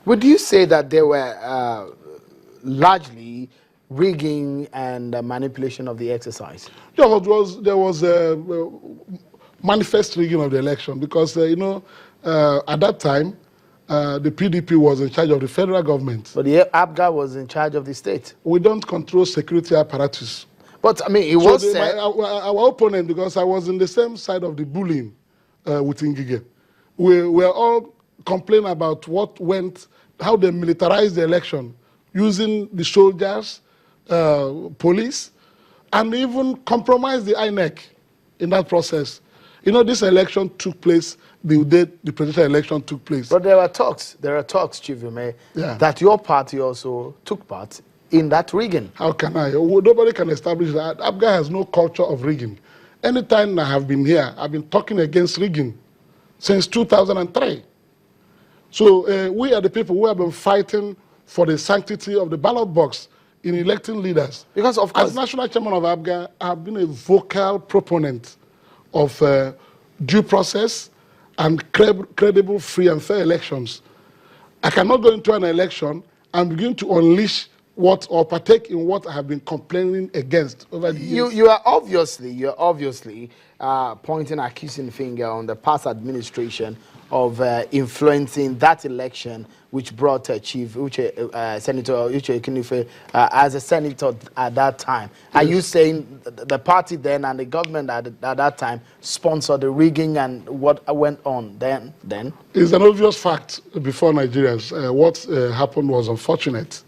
Would you say that there were largely rigging and manipulation of the exercise? Yeah, there was a manifest rigging of the election because, at that time, the PDP was in charge of the federal government. But the APGA was in charge of the state. We don't control security apparatus. But, I mean, it was said... Our opponent, because I was in the same side of the bullying with Ngige, we were all complaining about what went, how they militarized the election, using the soldiers, police, and even compromised the INEC in that process. You know, this election took place the day the presidential election took place. But there are talks, Chief Ume, that your party also took part in that rigging. How can I? Nobody can establish that. APGA has no culture of rigging. Anytime I have been here, I've been talking against rigging since 2003. So we are the people who have been fighting for the sanctity of the ballot box in electing leaders. Because, of course, as national chairman of APGA, I have been a vocal proponent of due process and credible, free and fair elections. I cannot go into an election and begin to unleash or partake in what I have been complaining against over the years. You're obviously pointing accusing finger on the past administration of influencing that election, which brought Senator Uche Kinife as a senator at that time. Yes. Are you saying the party then and the government at that time sponsored the rigging and what went on then? It's an obvious fact before Nigerians. What happened was unfortunate.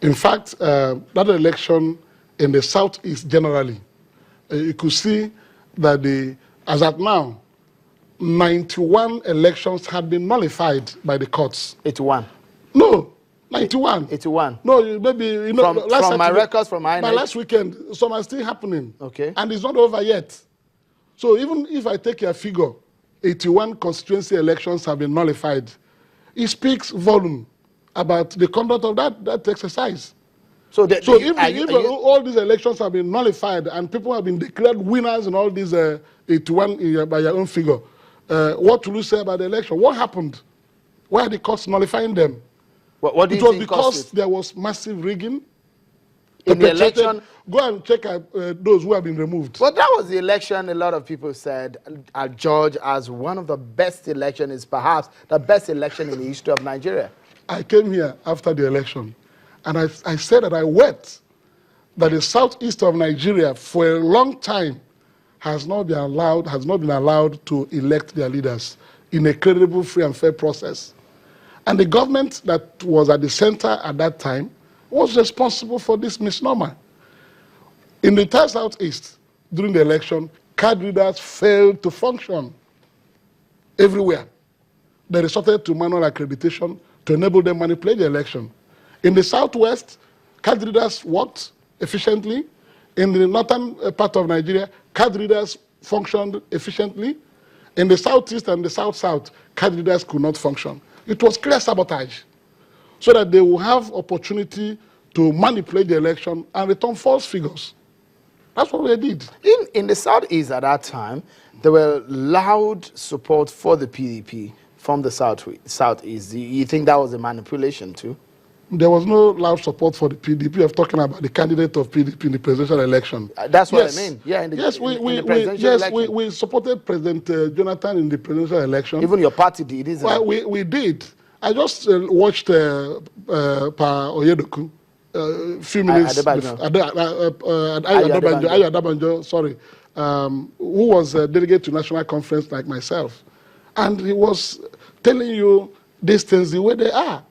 In fact, that election in the Southeast generally, you could see that as at now, 91 elections had been nullified by the courts. 81? No, 91. 81? No, maybe, from my records, from my last weekend, some are still happening. Okay. And it's not over yet. So even if I take a figure, 81 constituency elections have been nullified, it speaks volume about the conduct of that exercise. So if all these elections have been nullified and people have been declared winners in all these 81 by your own figure, what will you say about the election? What happened? Why are the courts nullifying them? What do you think? It was because there was massive rigging. In the election? Go and check those who have been removed. But that was the election a lot of people said are judged as one of the best elections, perhaps the best election in the history of Nigeria. I came here after the election, and I said that I wept that the southeast of Nigeria for a long time has not been allowed to elect their leaders in a credible, free and fair process. And the government that was at the center at that time was responsible for this misnomer. In the entire southeast, during the election, card readers failed to function everywhere. They resorted to manual accreditation to enable them to manipulate the election. In the southwest, card readers worked efficiently. In the northern part of Nigeria, card readers functioned efficiently. In the southeast and the south-south, card readers could not function. It was clear sabotage, so that they will have opportunity to manipulate the election and return false figures. That's what they did. In the southeast at that time, there were loud support for the PDP from the southeast. You think that was a manipulation too? There was no loud support for the PDP. I'm talking about the candidate of PDP in the presidential election. That's what I mean. Yeah, in the presidential election. We supported President Jonathan in the presidential election. Even your party did, isn't it? We did. I just watched Pa Oyedoku a few minutes. Ayo Adabanjo, sorry, who was a delegate to national conference like myself. And he was telling you these things the way they are.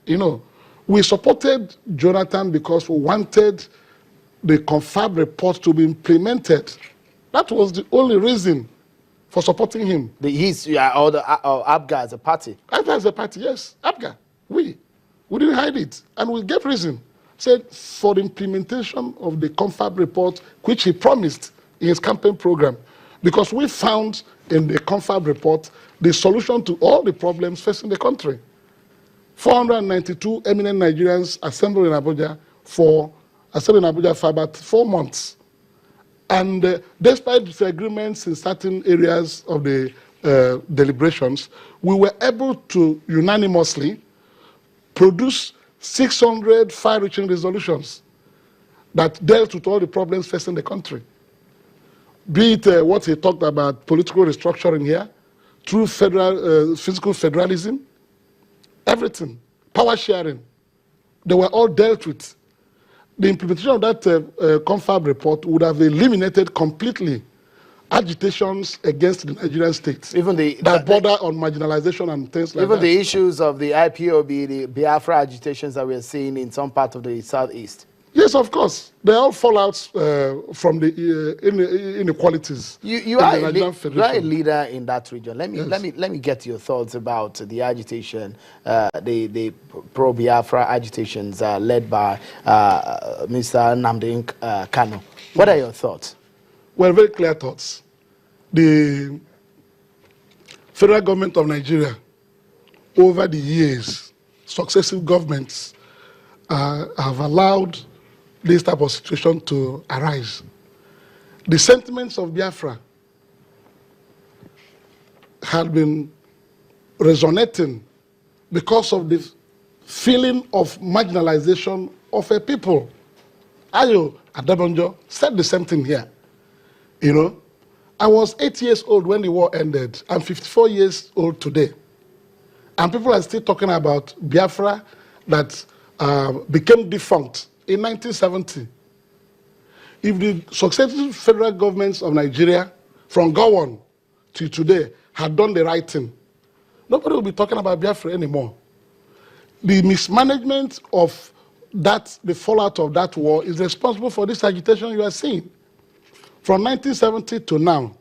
You know, we supported Jonathan because we wanted the confirmed report to be implemented. That was the only reason for supporting him. APGA as a party? APGA as a party, yes. APGA. We didn't hide it. And we gave reason. Said for the implementation of the confirmed report, which he promised in his campaign program. Because we found in the confirmed report the solution to all the problems facing the country. 492 eminent Nigerians assembled in Abuja for about 4 months. And despite disagreements in certain areas of the deliberations, we were able to unanimously produced 600 far-reaching resolutions that dealt with all the problems facing the country. Be it what he talked about, political restructuring here, through physical federalism, everything, power sharing, they were all dealt with. The implementation of that confab report would have eliminated completely agitations against the Nigerian state. Even that border on marginalization and things like that. Even the issues of the IPOB, the Biafra agitations that we are seeing in some part of the southeast. Yes, of course. They all fall out from the inequalities. You are a leader in that region. Let me get your thoughts about the agitation, the pro-Biafra agitations led by Mr. Anambra Kano. What are your thoughts? Well, very clear thoughts. The federal government of Nigeria, over the years, successive governments have allowed this type of situation to arise. The sentiments of Biafra had been resonating because of the feeling of marginalization of a people. Ayo Adebanjo said the same thing here. You know, I was 8 years old when the war ended. I'm 54 years old today. And people are still talking about Biafra that became defunct in 1970. If the successive federal governments of Nigeria, from Gowon to today, had done the right thing, nobody will be talking about Biafra anymore. The mismanagement of that, the fallout of that war, is responsible for this agitation you are seeing. From 1970 to now,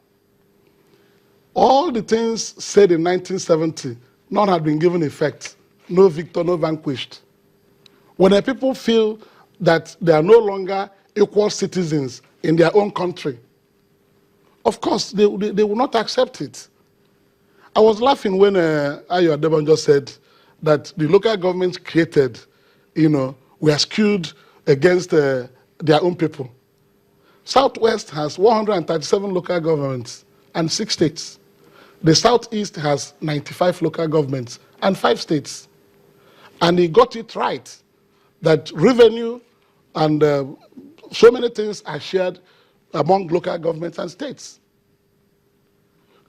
all the things said in 1970, none had been given effect. No victor, no vanquished. When the people feel that they are no longer equal citizens in their own country, of course, they will not accept it. I was laughing when Ayo Adebanjo said that the local governments created, were skewed against their own people. Southwest has 137 local governments and 6 states. The Southeast has 95 local governments and 5 states. And he got it right that revenue and so many things are shared among local governments and states.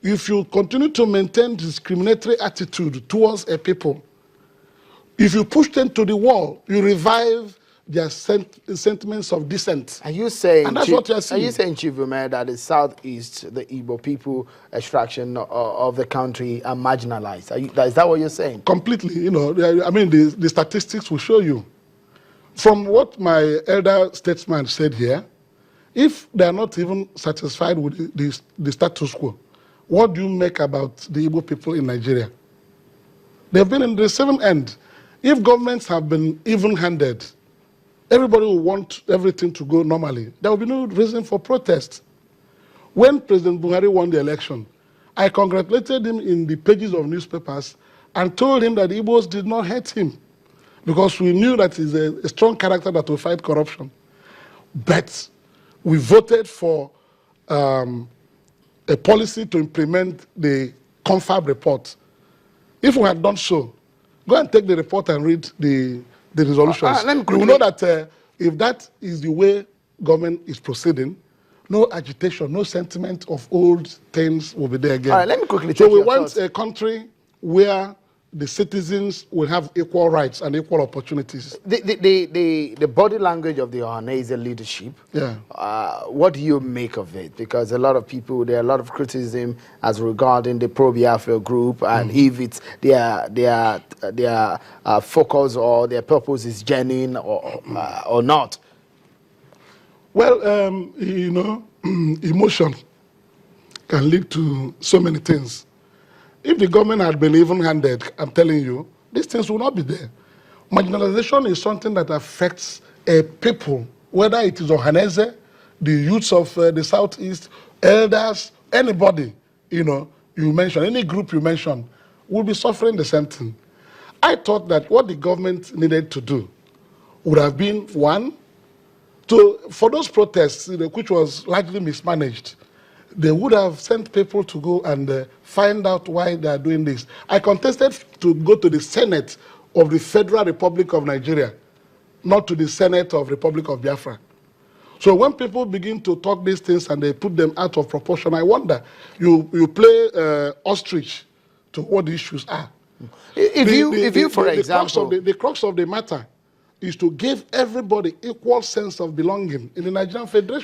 If you continue to maintain discriminatory attitude towards a people, if you push them to the wall, you revive their sentiments of dissent. Are you saying, and that's what you're seeing. Are you saying, Chief Ume, that the Southeast, the Igbo people extraction of the country are marginalized? Is that what you're saying? Completely. I mean, the statistics will show you. From what my elder statesman said here, if they are not even satisfied with the status quo, what do you make about the Igbo people in Nigeria? They've been in the same end. If governments have been even-handed, everybody will want everything to go normally. There will be no reason for protest. When President Buhari won the election, I congratulated him in the pages of newspapers and told him that the Igbos did not hate him because we knew that he's a strong character that will fight corruption. But we voted for a policy to implement the confab report. If we had done so, go and take the report and read the resolutions. You will know that if that is the way government is proceeding, no agitation, no sentiment of old things will be there again. All right, let me quickly So we want a country where the citizens will have equal rights and equal opportunities. The body language of the Ohanese leadership, yeah. What do you make of it? Because there are a lot of criticism as regarding the pro-Biafra group, and if it's their focus or their purpose is genuine or not. Well, emotion can lead to so many things. If the government had been even-handed, I'm telling you, these things will not be there. Marginalization is something that affects a people, whether it is Ohanese, the youths of the Southeast, elders, anybody, you mention, any group you mention, will be suffering the same thing. I thought that what the government needed to do would have been, one, for those protests, which was largely mismanaged, they would have sent people to go and find out why they are doing this. I contested to go to the Senate of the Federal Republic of Nigeria, not to the Senate of Republic of Biafra. So when people begin to talk these things and they put them out of proportion, I wonder, you play ostrich to what the issues are. For example, the crux of the matter is to give everybody equal sense of belonging in the Nigerian Federation.